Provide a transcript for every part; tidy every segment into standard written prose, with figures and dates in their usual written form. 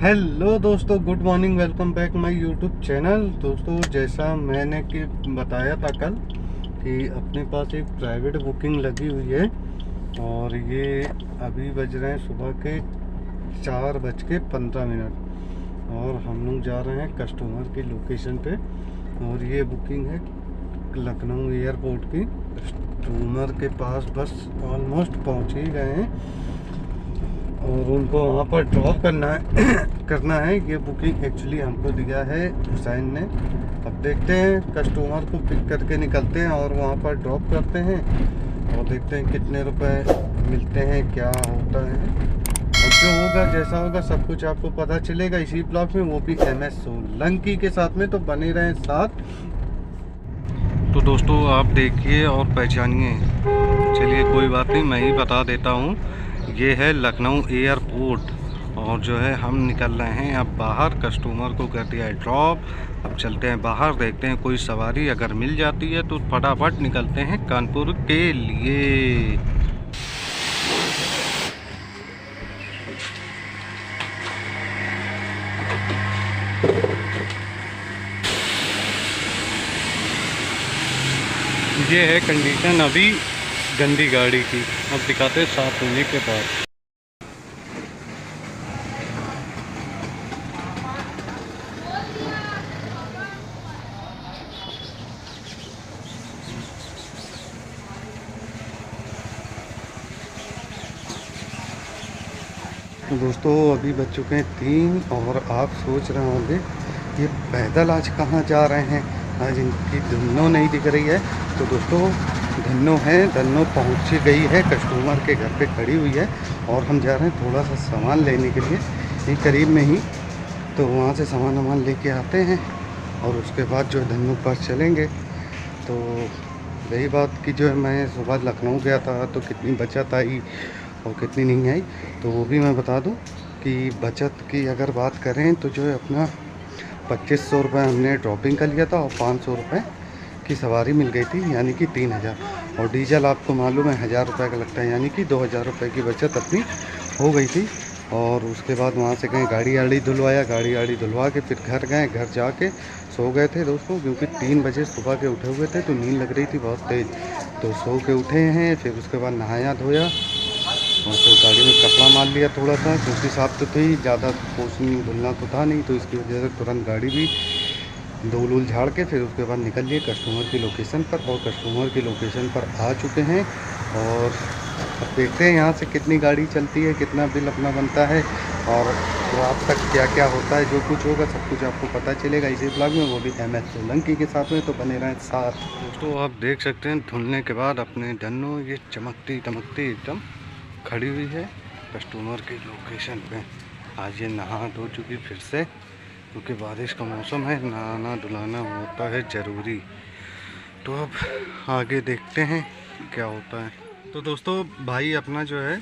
Hello दोस्तों, good morning, welcome back my YouTube channel. दोस्तों, जैसा मैंने कि बताया था कल कि अपने पास एक प्राइवेट बुकिंग लगी हुई है और ये अभी बज रहे हैं सुबह के 4:15 और हम लोग जा रहे हैं कस्टमर की लोकेशन पे। और ये बुकिंग है लखनऊ एयरपोर्ट की। कस्टमर के पास बस ऑलमोस्ट पहुंच ही गए हैं और उनको वहाँ पर ड्रॉप करना है। ये बुकिंग एक्चुअली हमको दिया है हुसैन ने। अब देखते हैं, कस्टमर को पिक करके निकलते हैं और वहाँ पर ड्रॉप करते हैं और देखते हैं कितने रुपए मिलते हैं, क्या होता है। और जो होगा, जैसा होगा, सब कुछ आपको पता चलेगा इसी ब्लॉग में, वो भी MS सोलंकी के साथ में। तो बने रहें साथ। तो दोस्तों, आप देखिए और पहचानिए। चलिए, कोई बात नहीं, मैं ही बता देता हूँ। ये है लखनऊ एयरपोर्ट और जो है हम निकल रहे हैं अब बाहर। कस्टमर को कर दिया है ड्रॉप। अब चलते हैं बाहर, देखते हैं कोई सवारी अगर मिल जाती है तो फटाफट निकलते हैं कानपुर के लिए। ये है कंडीशन अभी गंदी गाड़ी की। अब दिखाते साफ होने के बाद। तो दोस्तों, अभी बज चुके हैं 3 और आप सोच रहे होंगे ये पैदल आज कहाँ जा रहे हैं, आज इनकी धन्नो नहीं दिख रही है। तो दोस्तों, धन्नो है, धन्नो पहुँच गई है, कस्टमर के घर पे खड़ी हुई है और हम जा रहे हैं थोड़ा सा सामान लेने के लिए, यही करीब में ही। तो वहाँ से सामान लेके आते हैं और उसके बाद जो है धन्नो पास चलेंगे। तो रही बात कि जो है मैं सुबह लखनऊ गया था तो कितनी बचत आई और कितनी नहीं आई, तो वो भी मैं बता दूं कि बचत की अगर बात करें तो जो है अपना 2500 रुपये हमने ड्रॉपिंग का लिया था और 500 रुपये की सवारी मिल गई थी, यानी कि 3000। और डीजल आपको मालूम है 1000 रुपये का लगता है, यानी कि 2000 रुपये की बचत अपनी हो गई थी। और उसके बाद वहाँ से गए, गाड़ी आड़ी धुलवाया, गाड़ी आड़ी धुलवा के फिर घर गए। घर जाके सो गए थे दोस्तों, क्योंकि 3 बजे सुबह के उठे हुए थे तो नींद लग रही थी बहुत तेज़। तो सो के उठे हैं, फिर उसके बाद नहाया धोया और फिर गाड़ी में कपड़ा मार लिया थोड़ा सा, क्योंकि साफ तो थी, ज़्यादा पोछनी धुलना तो था नहीं, तो इसकी वजह से तुरंत गाड़ी भी धूल झाड़ के फिर उसके बाद निकल लिए कस्टमर की लोकेशन पर। और कस्टमर की लोकेशन पर आ चुके हैं और अब देखते हैं यहाँ से कितनी गाड़ी चलती है, कितना बिल अपना बनता है और रात तक क्या क्या होता है। जो कुछ होगा सब कुछ आपको पता चलेगा इसी ब्लॉग में, वो भी MS सोलंकी के साथ में। तो बने रहें साथ। दोस्तों, आप देख सकते हैं धुलने के बाद अपने धन्नो ये चमकती दमकती एकदम खड़ी हुई है कस्टमर की लोकेशन पे। आज ये नहा धो चुकी फिर से, क्योंकि बारिश का मौसम है, नहाना धुलाना होता है ज़रूरी। तो अब आगे देखते हैं क्या होता है। तो दोस्तों, भाई अपना जो है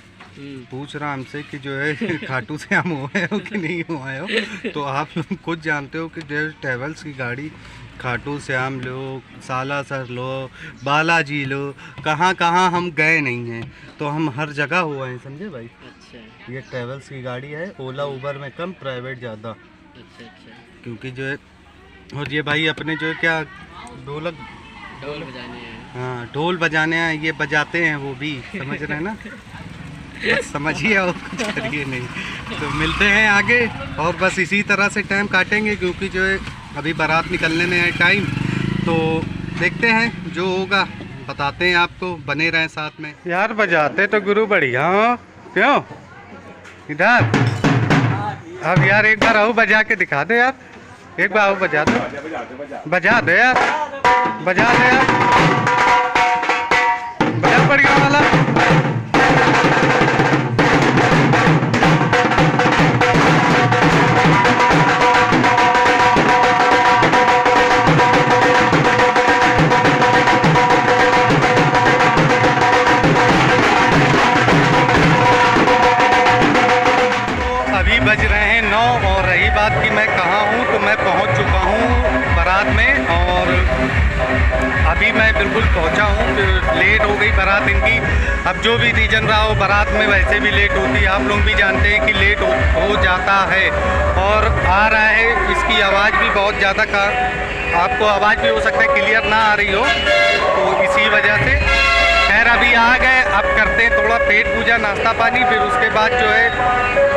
पूछ रहा हमसे कि जो है खाटू से हम हुए हो कि नहीं हुए हो। तो आप लोग खुद जानते हो कि जो ट्रेवल्स की गाड़ी खाटू श्याम लो, सालासर लो, बालाजी लो, कहाँ कहाँ हम गए नहीं हैं, तो हम हर जगह हुए हैं, समझे भाई। अच्छा, ये ट्रेवल्स की गाड़ी है, ओला उबर में कम, प्राइवेट ज़्यादा। अच्छा, क्योंकि जो है, और ये भाई अपने जो है क्या ढोल बजाने हैं। हाँ, ढोल बजाने हैं, ये बजाते हैं वो भी, समझ रहे हैं ना। बस समझिए और कुछ करिए नहीं। तो मिलते हैं आगे और बस इसी तरह से टाइम काटेंगे, क्योंकि जो है अभी बारात निकलने में है टाइम। तो देखते हैं जो होगा बताते हैं आपको, बने रहें साथ में। यार बजाते तो गुरु बढ़िया हो, क्यों इधर। अब यार एक बार आओ बजा के दिखा दो यार, एक बार आओ बजा दो, बजा दो यार, बजा दो यार, बजा बढ़िया वाला। बज रहे हैं 9 और रही बात कि मैं कहाँ हूँ, तो मैं पहुँच चुका हूँ बारात में और अभी मैं बिल्कुल पहुँचा हूँ। लेट हो गई बारात इनकी। अब जो भी रीज़न रहा हो, बारात में वैसे भी लेट होती है, आप लोग भी जानते हैं कि लेट हो जाता है। और आ रहा है, इसकी आवाज़ भी बहुत ज़्यादा आपको आवाज़ भी हो सकता है क्लियर ना आ रही हो, तो इसी वजह से। खैर अभी आ गए, अब करते हैं थोड़ा पेट पूजा, नाश्ता पानी, फिर उसके बाद जो है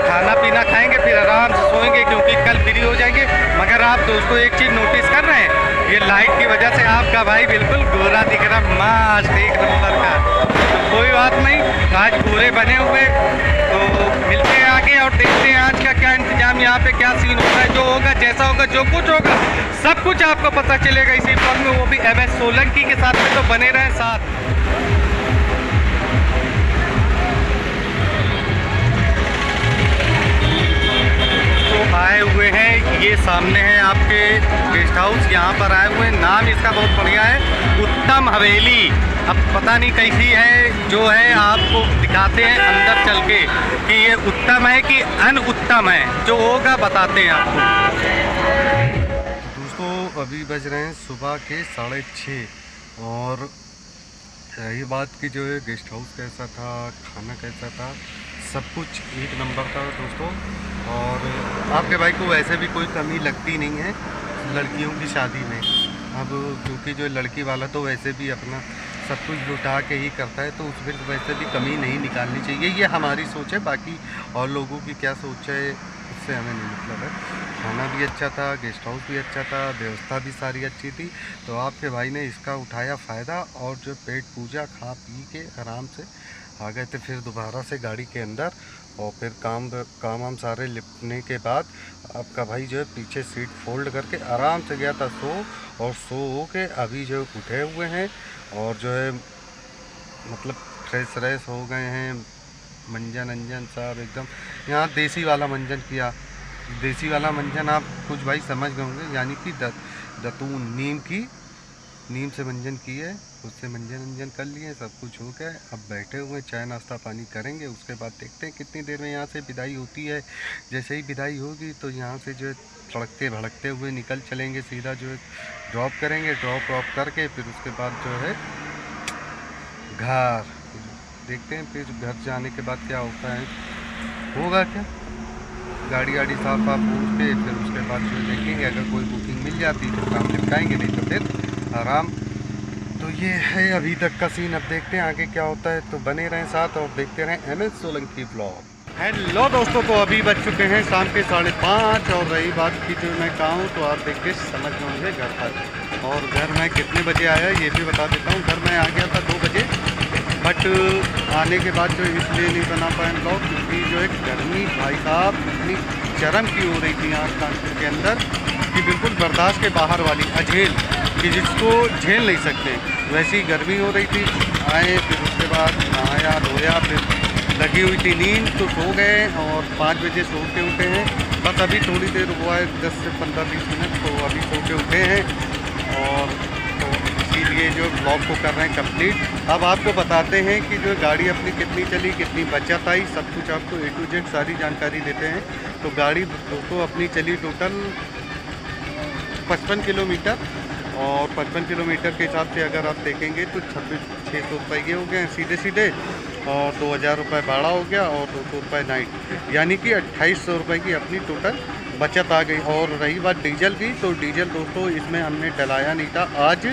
खाना पीना खाएंगे, फिर आराम से सोएंगे क्योंकि कल फ्री हो जाएंगे। मगर आप दोस्तों एक चीज़ नोटिस कर रहे हैं, ये लाइट की वजह से आपका भाई बिल्कुल गोरा दिख रहा, मस्त एक नंबर का। तो कोई बात नहीं, आज पूरे बने हुए, तो मिलते हैं आगे और देखते हैं आज का क्या इंतजाम, यहाँ पे क्या सीन होता है। जो होगा, जैसा होगा, जो कुछ होगा, सब कुछ आपको पता चलेगा इसी ब्लॉग में, वो भी MS सोलंकी के साथ में। तो बने रहें साथ। आए हुए हैं, ये सामने है आपके गेस्ट हाउस, यहाँ पर आए हुए हैं। नाम इसका बहुत बढ़िया है, उत्तम हवेली। अब पता नहीं कैसी है, जो है आपको दिखाते हैं अंदर चल के कि ये उत्तम है कि अनउत्तम है, जो होगा बताते हैं आपको। दोस्तों अभी बज रहे हैं सुबह के 6:30 और यही बात की जो है गेस्ट हाउस कैसा था, खाना कैसा था, सब कुछ एक नंबर था दोस्तों। और आपके भाई को वैसे भी कोई कमी लगती नहीं है लड़कियों की शादी में। अब क्योंकि जो लड़की वाला तो वैसे भी अपना सब कुछ लुटा के ही करता है, तो उसमें वैसे भी कमी नहीं निकालनी चाहिए, ये हमारी सोच है। बाकी और लोगों की क्या सोच है उससे हमें नहीं मतलब है। खाना भी अच्छा था, गेस्ट हाउस भी अच्छा था, व्यवस्था भी सारी अच्छी थी। तो आपके भाई ने इसका उठाया फ़ायदा और जो पेट पूजा खा पी के आराम से आ गए थे फिर दोबारा से गाड़ी के अंदर। और फिर काम सारे लिपटने के बाद आपका भाई जो है पीछे सीट फोल्ड करके आराम से गया था सो के अभी जो उठे हुए हैं और जो है मतलब फ्रेश हो गए हैं। मंजन साहब एकदम यहाँ देसी वाला मंजन किया। देसी वाला मंजन आप कुछ भाई समझ गए होंगे, यानी कि दतून नीम से मंजन की है, उससे मंजन कर लिए, सब कुछ हो गया। अब बैठे हुए चाय नाश्ता पानी करेंगे, उसके बाद देखते हैं कितनी देर में यहाँ से विदाई होती है। जैसे ही विदाई होगी तो यहाँ से जो है सड़कते भड़कते हुए निकल चलेंगे, सीधा जो है ड्रॉप करेंगे, ड्रॉप करके फिर उसके बाद जो है घर देखते हैं। फिर घर जाने के बाद क्या होता है, होगा क्या, गाड़ी साफ पूछ के फिर उसके बाद जो देखेंगे, अगर कोई बुकिंग मिल जाती तो काम निपटाएंगे, नहीं तो फिर आराम। तो ये है अभी तक का सीन, अब देखते हैं आगे क्या होता है। तो बने रहें साथ और देखते रहें MS सोलंकी ब्लॉग। हेलो दोस्तों, तो अभी बज चुके हैं शाम के 5:30 और रही बात की जो मैं कहा हूँ तो आप देख के समझ जाओगे घर पर। और घर में कितने बजे आया ये भी बता देता हूँ। घर में आ गया था 2 बजे, बट आने के बाद जो इसलिए नहीं बना पाए ब्लॉग क्योंकि जो एक गर्मी भाई साहब इतनी चरम की हो रही थी यहाँ कानपुर के अंदर कि बिल्कुल बर्दाश्त के बाहर वाली, अझेल कि जिसको झेल नहीं सकते, वैसी गर्मी हो रही थी। आए फिर उसके बाद नहाया धोया, फिर लगी हुई थी नींद तो सो गए और 5 बजे सो के उठे हैं। बस अभी थोड़ी देर हुआ है, 10 से 15-20 मिनट, तो अभी सो के उठे हैं और तो इसीलिए जो ब्लॉग को कर रहे हैं कंप्लीट। अब आपको बताते हैं कि जो गाड़ी अपनी कितनी चली, कितनी बचत आई, सब कुछ आपको A to Z सारी जानकारी देते हैं। तो गाड़ी दोस्तों अपनी चली टोटल 55 किलोमीटर और 55 किलोमीटर के हिसाब से अगर आप देखेंगे तो 26,600 रुपये ये हो गए सीधे और 2,000 रुपये भाड़ा हो गया और 200 रुपये नाइट, यानी कि 2,800 रुपये की अपनी टोटल बचत आ गई। और रही बात डीजल की, तो डीजल दोस्तों इसमें हमने डलाया नहीं था आज,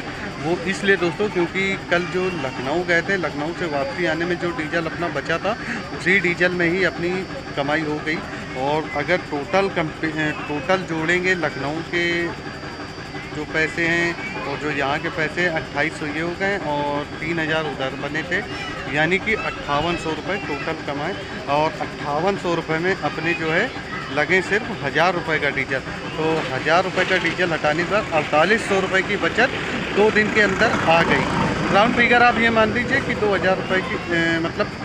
वो इसलिए दोस्तों क्योंकि कल जो लखनऊ गए थे, लखनऊ से वापसी आने में जो डीजल अपना बचा था उसी डीजल में ही अपनी कमाई हो गई। और अगर टोटल जोड़ेंगे लखनऊ के जो पैसे हैं और जो यहाँ के पैसे 2,800 ये हो गए और 3,000 उधर बने थे, यानी कि 5,800 रुपये टोटल कमाए। और 5,800 रुपये में अपने जो है लगे सिर्फ 1,000 रुपये का डीजल। तो 1,000 रुपये का डीजल हटाने पर 4,800 रुपये की बचत 2 दिन के अंदर आ गई। राउंड फिगर आप ये मान लीजिए कि 2,000 रुपये की मतलब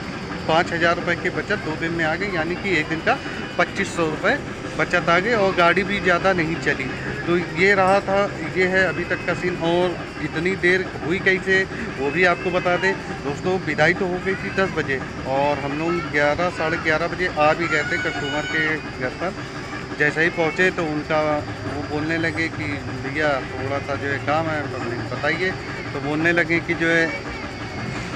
5,000 रुपये की बचत 2 दिन में आ गई, यानी कि एक दिन का 2,500 रुपये बचत आ गई और गाड़ी भी ज़्यादा नहीं चली। तो ये रहा था, ये है अभी तक का सीन। और इतनी देर हुई कैसे वो भी आपको बता दें दोस्तों। विदाई तो हो गई थी 10 बजे और हम लोग 11 साढ़े 11 बजे आ भी गए थे कस्टमर के घर पर। जैसे ही पहुँचे तो उनका वो बोलने लगे कि भैया थोड़ा सा जो है काम है, तो हमने बताइए। तो बोलने लगे कि जो है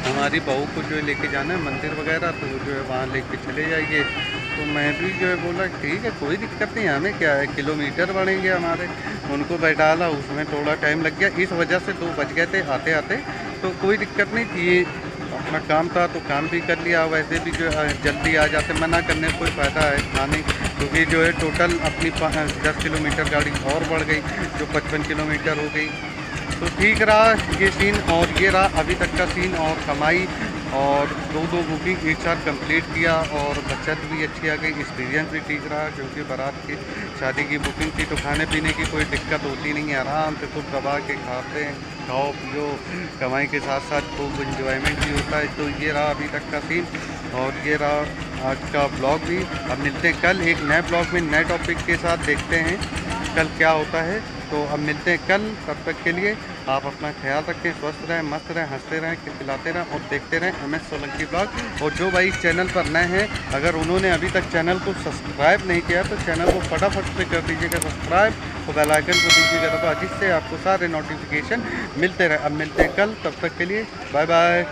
हमारी बहू को जो है लेके जाना है मंदिर वगैरह, तो जो है वहाँ लेके चले जाइए। तो मैं भी जो है बोला ठीक है कोई दिक्कत नहीं, हमें क्या है, किलोमीटर बढ़ेंगे हमारे। उनको बैठाला, उसमें थोड़ा टाइम लग गया, इस वजह से 2 बज गए थे आते आते। तो कोई दिक्कत नहीं थी, ये अपना काम था तो काम भी कर लिया। वैसे भी जो जल्दी आ जाते, मना करने में कोई फ़ायदा है था नहीं, क्योंकि जो है टोटल अपनी 10 किलोमीटर गाड़ी और बढ़ गई, जो 55 किलोमीटर हो गई। तो ठीक रहा ये सीन, और ये रहा अभी तक का सीन। और कमाई और दो बुकिंग एक साथ कंप्लीट किया, और बचत भी अच्छी आ गई, एक्सपीरियंस भी ठीक रहा। क्योंकि बारात की शादी की बुकिंग थी तो खाने पीने की कोई दिक्कत होती नहीं है, आराम से खुद दबा के खाते हैं, खाओ पियो, कमाई के साथ साथ खूब इंजॉयमेंट भी होता है। तो ये रहा अभी तक का सीन, और ये रहा आज का ब्लॉग भी। अब मिलते हैं कल एक नए ब्लॉग में नए टॉपिक के साथ, देखते हैं कल क्या होता है। तो अब मिलते हैं कल, तब तक के लिए आप अपना ख्याल रखें, स्वस्थ रहें, मस्त रहें, हंसते रहें, खिलाते रहें और देखते रहें MS सोलंकी ब्लॉग। और जो भाई इस चैनल पर नए हैं, अगर उन्होंने अभी तक चैनल को सब्सक्राइब नहीं किया तो चैनल को फटाफट से कर दीजिएगा सब्सक्राइब, और बेल आइकन को दीजिएगा दबा, जिससे आपको सारे नोटिफिकेशन मिलते रहे। अब मिलते हैं कल, तब तक के लिए बाय बाय।